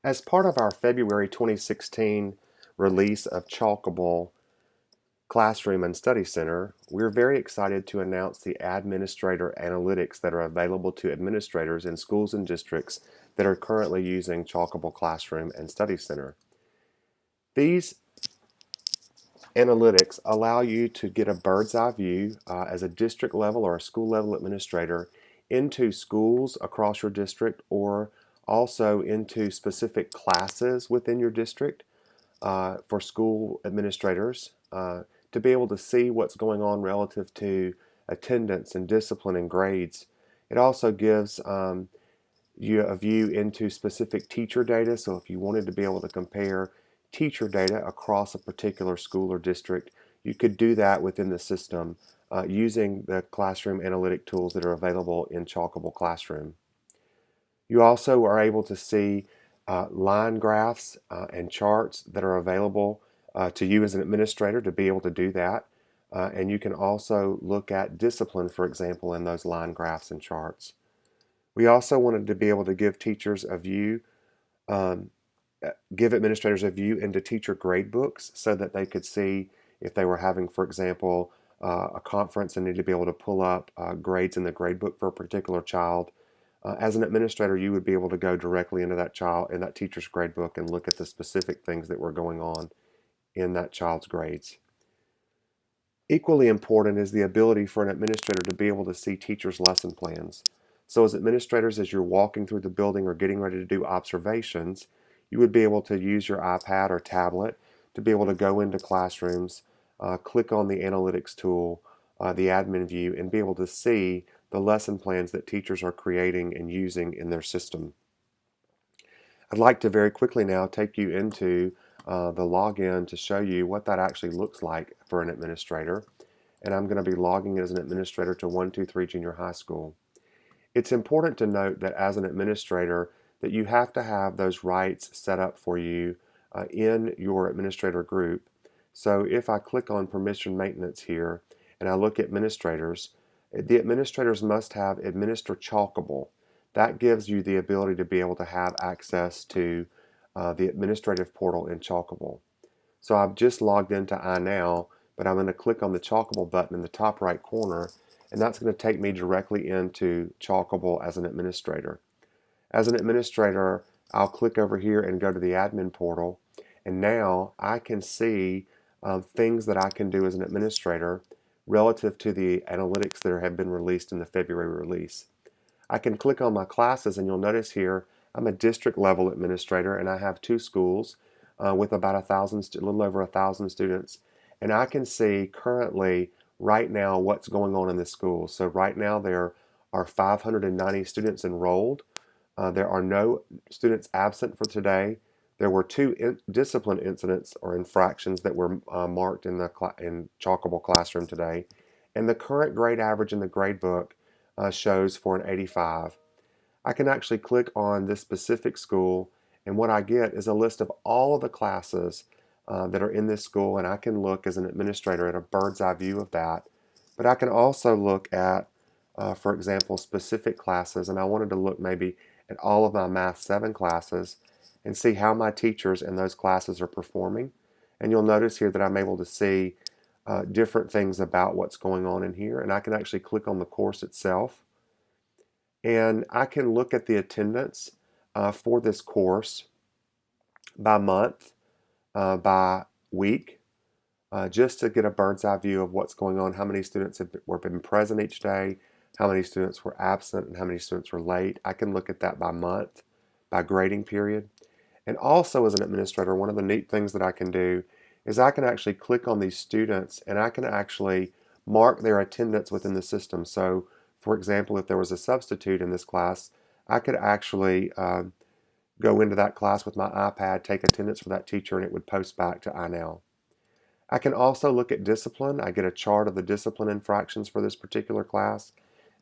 As part of our February 2016 release of Chalkable Classroom and Study Center, we're very excited to announce the administrator analytics that are available to administrators in schools and districts that are currently using Chalkable Classroom and Study Center. These analytics allow you to get a bird's eye view as a district level or a school level administrator into schools across your district, or also into specific classes within your district for school administrators to be able to see what's going on relative to attendance and discipline and grades. It also gives you a view into specific teacher data. So if you wanted to be able to compare teacher data across a particular school or district, you could do that within the system using the classroom analytic tools that are available in Chalkable Classroom. You also are able to see line graphs and charts that are available to you as an administrator to be able to do that. And you can also look at discipline, for example, in those line graphs and charts. We also wanted to be able to give teachers a view, um, give administrators a view into teacher grade books so that they could see if they were having, for example, a conference and need to be able to pull up grades in the grade book for a particular child. As an administrator, you would be able to go directly into that child in that teacher's grade book and look at the specific things that were going on in that child's grades. Equally important is the ability for an administrator to be able to see teachers' lesson plans. So as administrators, as you're walking through the building or getting ready to do observations, you would be able to use your iPad or tablet to be able to go into classrooms, click on the analytics tool, the admin view, and be able to see the lesson plans that teachers are creating and using in their system. I'd like to very quickly now take you into the login to show you what that actually looks like for an administrator. And I'm going to be logging as an administrator to 123 Junior High School. It's important to note that as an administrator that you have to have those rights set up for you in your administrator group. So if I click on permission maintenance here and I look at administrators, the administrators must have administer Chalkable. That gives you the ability to be able to have access to the administrative portal in Chalkable. So I've just logged into iNow, but I'm going to click on the Chalkable button in the top right corner, and that's going to take me directly into Chalkable as an administrator. As an administrator, I'll click over here and go to the admin portal, and now I can see things that I can do as an administrator relative to the analytics that have been released in the February release. I can click on my classes, and you'll notice here I'm a district level administrator, and I have two schools with about a little over 1,000 students, and I can see currently right now what's going on in the school. So right now there are 590 students enrolled. There are no students absent for today. There were two discipline incidents or infractions that were marked in the Chalkable Classroom today, and the current grade average in the grade book shows for an 85. I can actually click on this specific school, and what I get is a list of all of the classes that are in this school, and I can look as an administrator at a bird's eye view of that. But I can also look at, for example, specific classes, and I wanted to look maybe at all of my Math 7 classes and see how my teachers in those classes are performing. And you'll notice here that I'm able to see different things about what's going on in here, and I can actually click on the course itself, and I can look at the attendance for this course by month, by week, just to get a bird's eye view of what's going on, how many students were been present each day, how many students were absent, and how many students were late. I can look at that by month, by grading period. And also as an administrator, one of the neat things that I can do is I can actually click on these students and I can actually mark their attendance within the system. So for example, if there was a substitute in this class, I could actually go into that class with my iPad, take attendance for that teacher, and it would post back to iNow. I can also look at discipline. I get a chart of the discipline infractions for this particular class,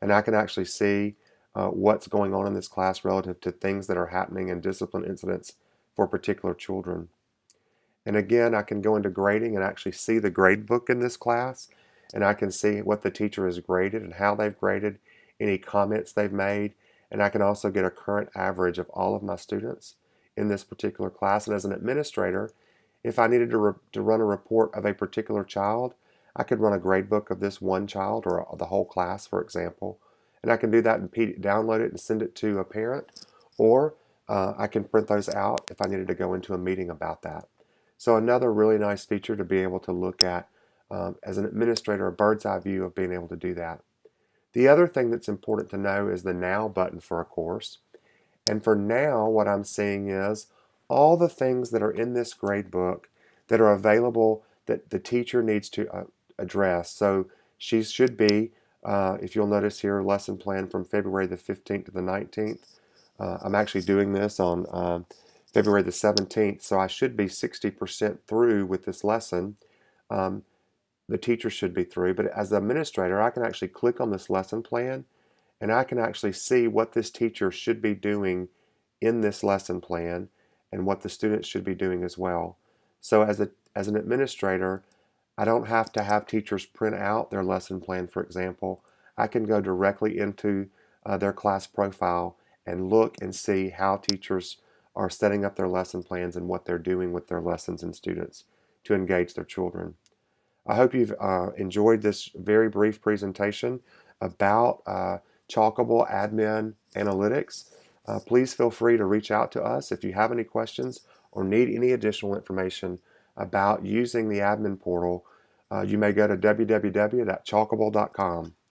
and I can actually see what's going on in this class relative to things that are happening in discipline incidents for particular children. And again, I can go into grading and actually see the grade book in this class, and I can see what the teacher has graded and how they've graded, any comments they've made, and I can also get a current average of all of my students in this particular class. And as an administrator, if I needed to run a report of a particular child, I could run a grade book of this one child or the whole class, for example. And I can do that and download it and send it to a parent, or I can print those out if I needed to go into a meeting about that. So another really nice feature to be able to look at as an administrator, a bird's eye view of being able to do that. The other thing that's important to know is the Now button for a course. And for now, what I'm seeing is all the things that are in this grade book that are available that the teacher needs to address. So she should be, if you'll notice here, lesson plan from February the 15th to the 19th. I'm actually doing this on February the 17th, so I should be 60% through with this lesson. The teacher should be through, but as the administrator, I can actually click on this lesson plan and I can actually see what this teacher should be doing in this lesson plan and what the students should be doing as well. So as an administrator, I don't have to have teachers print out their lesson plan, for example. I can go directly into their class profile and look and see how teachers are setting up their lesson plans and what they're doing with their lessons and students to engage their children. I hope you've enjoyed this very brief presentation about Chalkable Admin Analytics. Please feel free to reach out to us if you have any questions or need any additional information about using the admin portal. You may go to www.chalkable.com.